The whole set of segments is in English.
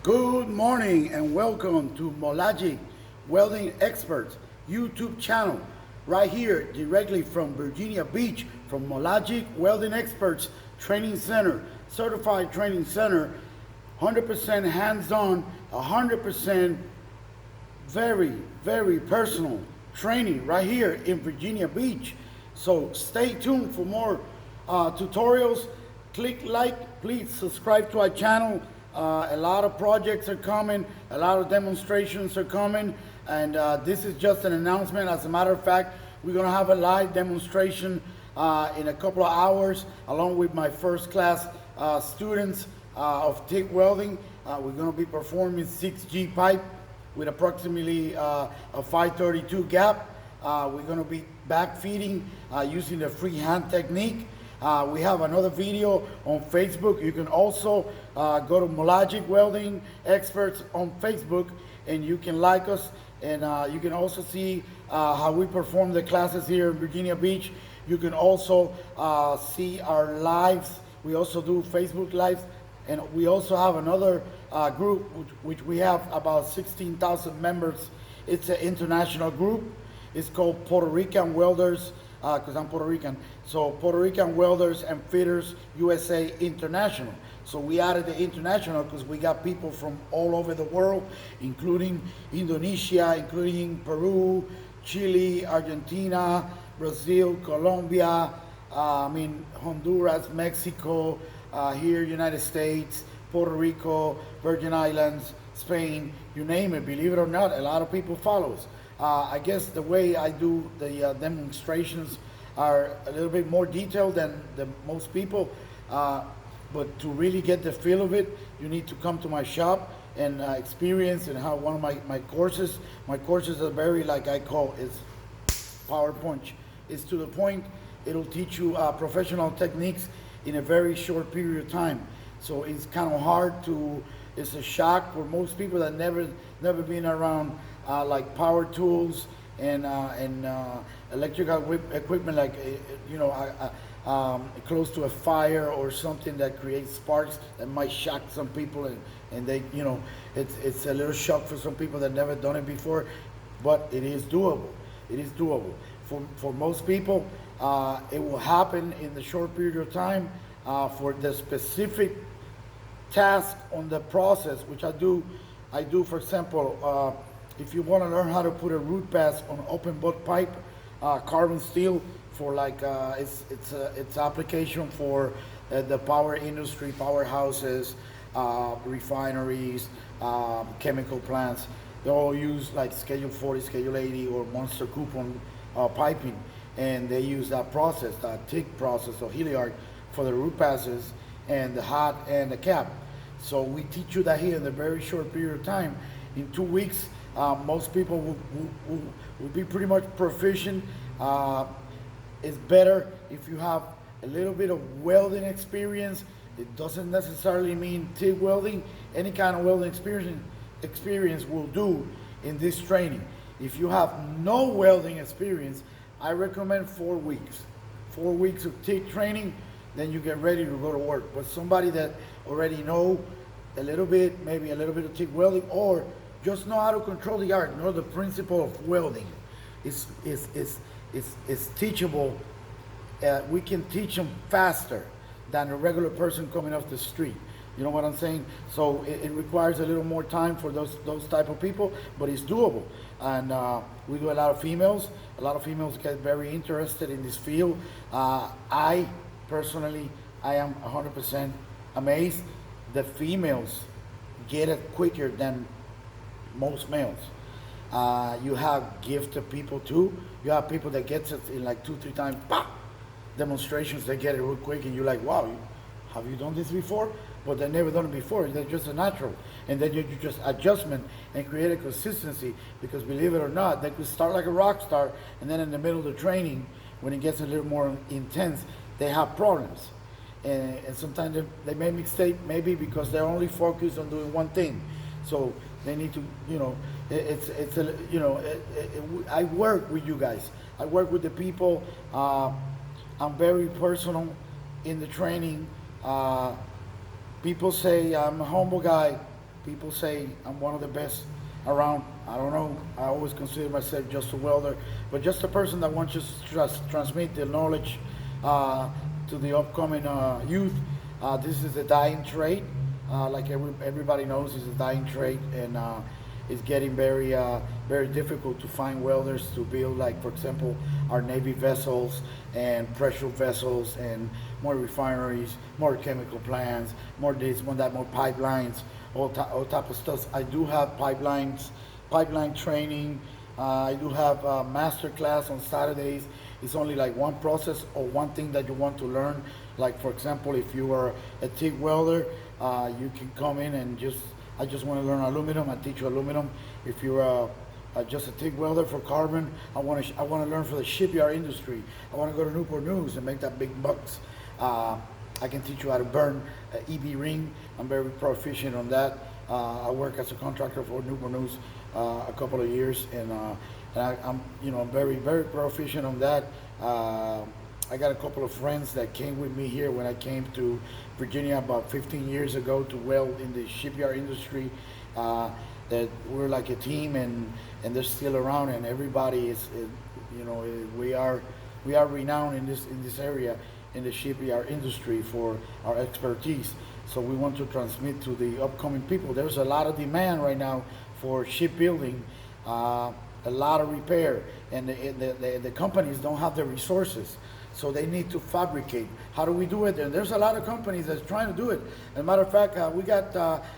Good morning and welcome to MOLAGIK Welding Experts YouTube channel, right here directly from Virginia Beach, from MOLAGIK Welding Experts Training Center, Certified Training Center, 100% hands-on, 100% very personal training right here in Virginia Beach. So stay tuned for more tutorials. Click like, please subscribe to our channel. A lot of projects are coming, a lot of demonstrations are coming, and this is just an announcement. As a matter of fact, we're going to have a live demonstration in a couple of hours along with my first class students of TIG welding. We're going to be performing 6G pipe with approximately a 532 gap. We're going to be backfeeding using the freehand technique. We have another video on Facebook. You can also go to MOLAGIK Welding Experts on Facebook, and you can like us, and you can also see how we perform the classes here in Virginia Beach. You can also see our lives. We also do Facebook lives, and we also have another group which we have about 16,000 members. It's an international group. It's called Puerto Rican Welders, because I'm Puerto Rican. So Puerto Rican Welders and Fitters USA International. So we added the international because we got people from all over the world, including Indonesia, including Peru, Chile, Argentina, Brazil, Colombia, Honduras, Mexico, here, United States, Puerto Rico, Virgin Islands, Spain, you name it. Believe it or not, a lot of people follow us. I guess the way I do the demonstrations are a little bit more detailed than most people, but to really get the feel of it, you need to come to my shop and experience and have one of my courses. My courses are very, like I call it, power punch. It's to the point. It'll teach you professional techniques in a very short period of time. So it's kind of hard to, it's a shock for most people that never been around like power tools and electrical equipment, like close to a fire or something that creates sparks that might shock some people, and they, it's a little shock for some people that never done it before, but it is doable. It is doable for most people. It will happen in the short period of time. For the specific task on the process, which I do, for example, if you want to learn how to put a root pass on open butt pipe, carbon steel, for like it's application for the power industry, powerhouses, refineries, chemical plants. They all use like Schedule 40, Schedule 80, or Monster Coupon piping, and they use that process, that TIG process or Heliarc, for the root passes and the hot and the cap. So we teach you that here in a very short period of time. In 2 weeks, most people will be pretty much proficient. It's better if you have a little bit of welding experience. It doesn't necessarily mean TIG welding. Any kind of welding experience will do in this training. If you have no welding experience, I recommend 4 weeks. 4 weeks of TIG training, then you get ready to go to work. But somebody that already know a little bit, maybe a little bit of TIG welding, or just know how to control the art, know the principle of welding, is teachable. We can teach them faster than a regular person coming off the street. You know what I'm saying? So it requires a little more time for those type of people, but it's doable. And we do a lot of females. A lot of females get very interested in this field. I personally, I am 100% amazed. The females get it quicker than most males. You have gifted people too. You have people that get it in like 2-3 times, pop, demonstrations. They get it real quick, and you're like, wow, have you done this before? But they've never done it before. They're just a natural. And then you just adjustment and create a consistency, because believe it or not, they could start like a rock star, and then in the middle of the training, when it gets a little more intense, they have problems. And sometimes they make mistakes, maybe because they're only focused on doing one thing. So they need to, I work with you guys. I work with the people. I'm very personal in the training. People say I'm a humble guy. People say I'm one of the best around. I don't know. I always consider myself just a welder, but just a person that wants to transmit the knowledge to the upcoming youth. This is a dying trade. Like everybody knows, it's a dying trade, and it's getting very difficult to find welders to build, like, for example, our Navy vessels and pressure vessels and more refineries, more chemical plants, more this, more that, more pipelines, all type of stuff. I do have pipeline training. I do have a master class on Saturdays. It's only like one process or one thing that you want to learn. Like, for example, if you are a TIG welder, you can come in and I just want to learn aluminum. I teach you aluminum. If you're just a TIG welder for carbon, I want to learn for the shipyard industry. I want to go to Newport News and make that big bucks. I can teach you how to burn EB ring. I'm very proficient on that. I work as a contractor for Newport News a couple of years, and I'm very proficient on that. I got a couple of friends that came with me here when I came to Virginia about 15 years ago to weld in the shipyard industry. That we're like a team, and they're still around, and everybody is, we are renowned in this area, in the shipyard industry, for our expertise. So we want to transmit to the upcoming people. There's a lot of demand right now for shipbuilding, a lot of repair, and the companies don't have the resources. So they need to fabricate. How do we do it? And there's a lot of companies that's trying to do it. As a matter of fact, we got,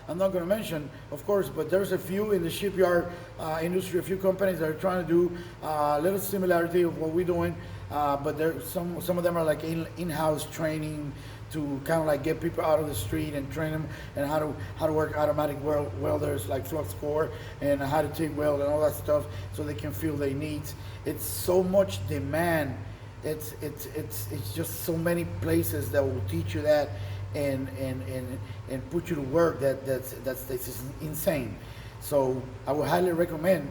I'm not going to mention, of course, but there's a few in the shipyard industry, a few companies that are trying to do a little similarity of what we're doing. But there's some of them are like in-house training to kind of like get people out of the street and train them and how to work automatic welders like flux core and how to TIG weld and all that stuff, so they can feel their needs. It's so much demand. It's just so many places that will teach you that and put you to work. That's insane. So I would highly recommend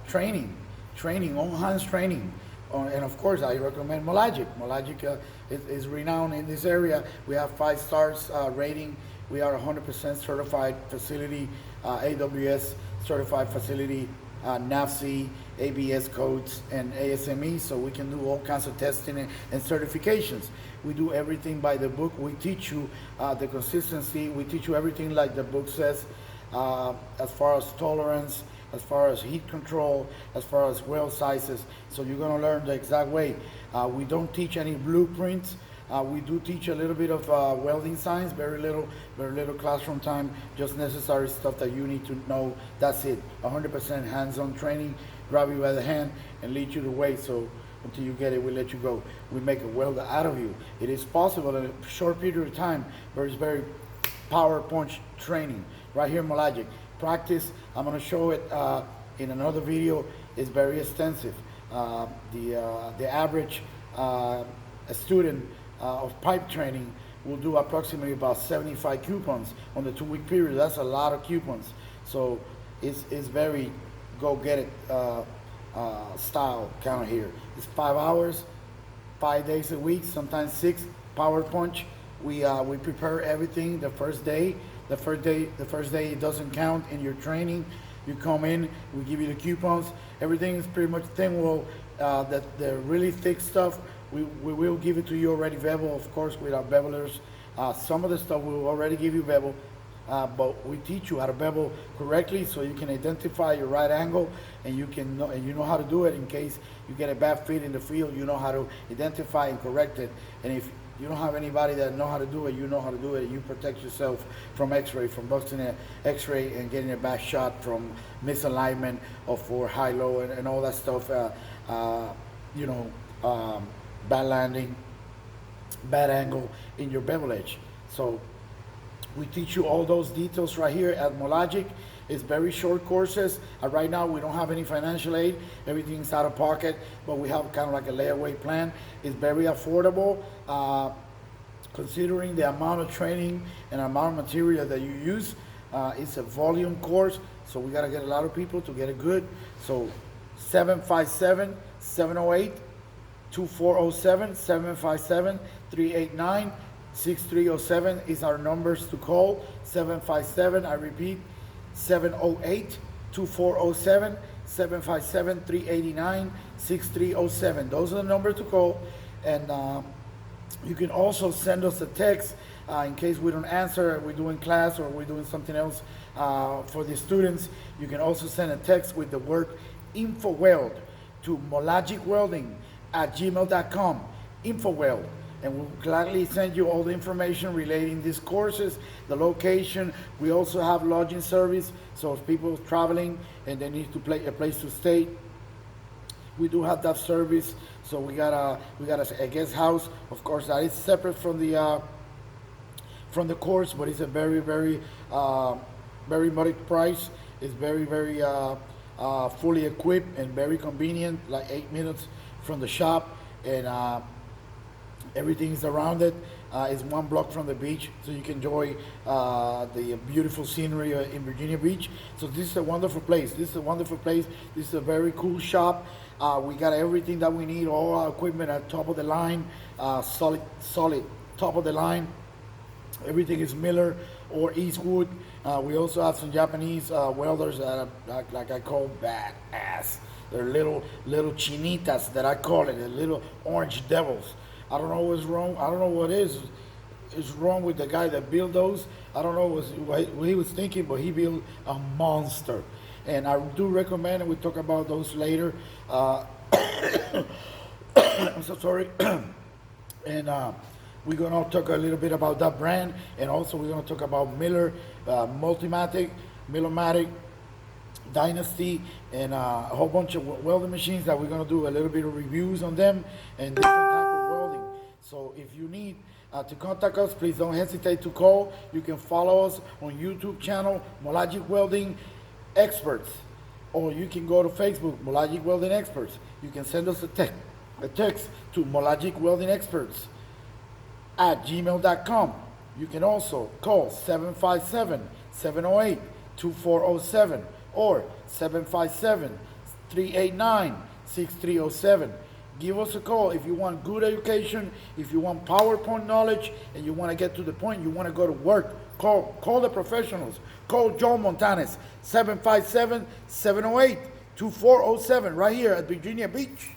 training, on hands training. And of course, I recommend MOLAGIK. MOLAGIK is renowned in this area. We have 5 stars rating. We are 100% certified facility, AWS certified facility, NAFC, ABS codes, and ASME, so we can do all kinds of testing and certifications. We do everything by the book. We teach you the consistency. We teach you everything like the book says, as far as tolerance, as far as heat control, as far as weld sizes. So you're going to learn the exact way. We don't teach any blueprints. We do teach a little bit of welding science, very little classroom time, just necessary stuff that you need to know. That's it. 100% hands-on training, grab you by the hand and lead you the way. So until you get it, we let you go. We make a welder out of you. It is possible in a short period of time, but it's very power punch training. Right here in MOLAGIK. Practice, I'm going to show it in another video, is very extensive. The average student of pipe training will do approximately about 75 coupons on the 2-week period. That's a lot of coupons. So it's very go get it style kind of here. It's 5 hours, 5 days a week, sometimes 6. Power punch. We prepare everything the first day. The first day it doesn't count in your training. You come in, we give you the coupons. Everything is pretty much thin wall. The really thick stuff, we will give it to you already bevel, of course, with our bevelers. Some of the stuff we will already give you bevel, but we teach you how to bevel correctly so you can identify your right angle, and you know how to do it in case you get a bad fit in the field. You know how to identify and correct it. And if you don't have anybody that know how to do it, you know how to do it. You protect yourself from X-ray, from busting an X-ray and getting a bad shot, from misalignment or for high-low and all that stuff. Bad landing, bad angle in your bevel edge. So we teach you all those details right here at MOLAGIK. It's very short courses. Right now we don't have any financial aid. Everything's out of pocket, but we have kind of like a layaway plan. It's very affordable, considering the amount of training and amount of material that you use. It's a volume course, so we gotta get a lot of people to get it good. So 757-708-2407, 757-389 6307 is our numbers to call. 757, I repeat, 708-2407, 757-389-6307. Those are the numbers to call. And you can also send us a text in case we don't answer, we're doing class or we're doing something else for the students. You can also send a text with the word InfoWeld to molagikwelding@gmail.com. InfoWeld. And we'll gladly send you all the information relating these courses, the location. We also have lodging service, so if people are traveling and they need to a place to stay, we do have that service. So we got a guest house. Of course, that is separate from the course, but it's a very moderate price. It's very fully equipped and very convenient, like 8 minutes from the shop, and everything is around it. It's 1 block from the beach, so you can enjoy the beautiful scenery in Virginia Beach. So this is a wonderful place. This is a a very cool shop. We got everything that we need, all our equipment at top of the line, solid top of the line. Everything is Miller or Eastwood. We also have some Japanese welders that are, like I call, badass. They're little chinitas that I call it, the little orange devils. I don't know what's wrong. I don't know what is wrong with the guy that built those. I don't know what he was thinking, but he built a monster. And I do recommend, and we'll talk about those later. I'm so sorry. And we're going to talk a little bit about that brand. And also we're going to talk about Miller, Multimatic, Millomatic, Dynasty, and a whole bunch of welding machines that we're going to do a little bit of reviews on them and different type of welding. So if you need to contact us, please don't hesitate to call. You can follow us on YouTube channel, MOLAGIK Welding Experts, or you can go to Facebook, MOLAGIK Welding Experts. You can send us a text to MOLAGIK Welding Experts @gmail.com. You can also call 757-708-2407 or 757-389-6307. Give us a call if you want good education, if you want PowerPoint knowledge, and you want to get to the point, you want to go to work. Call the professionals. Call Joe Montanes, 757-708-2407, right here at Virginia Beach.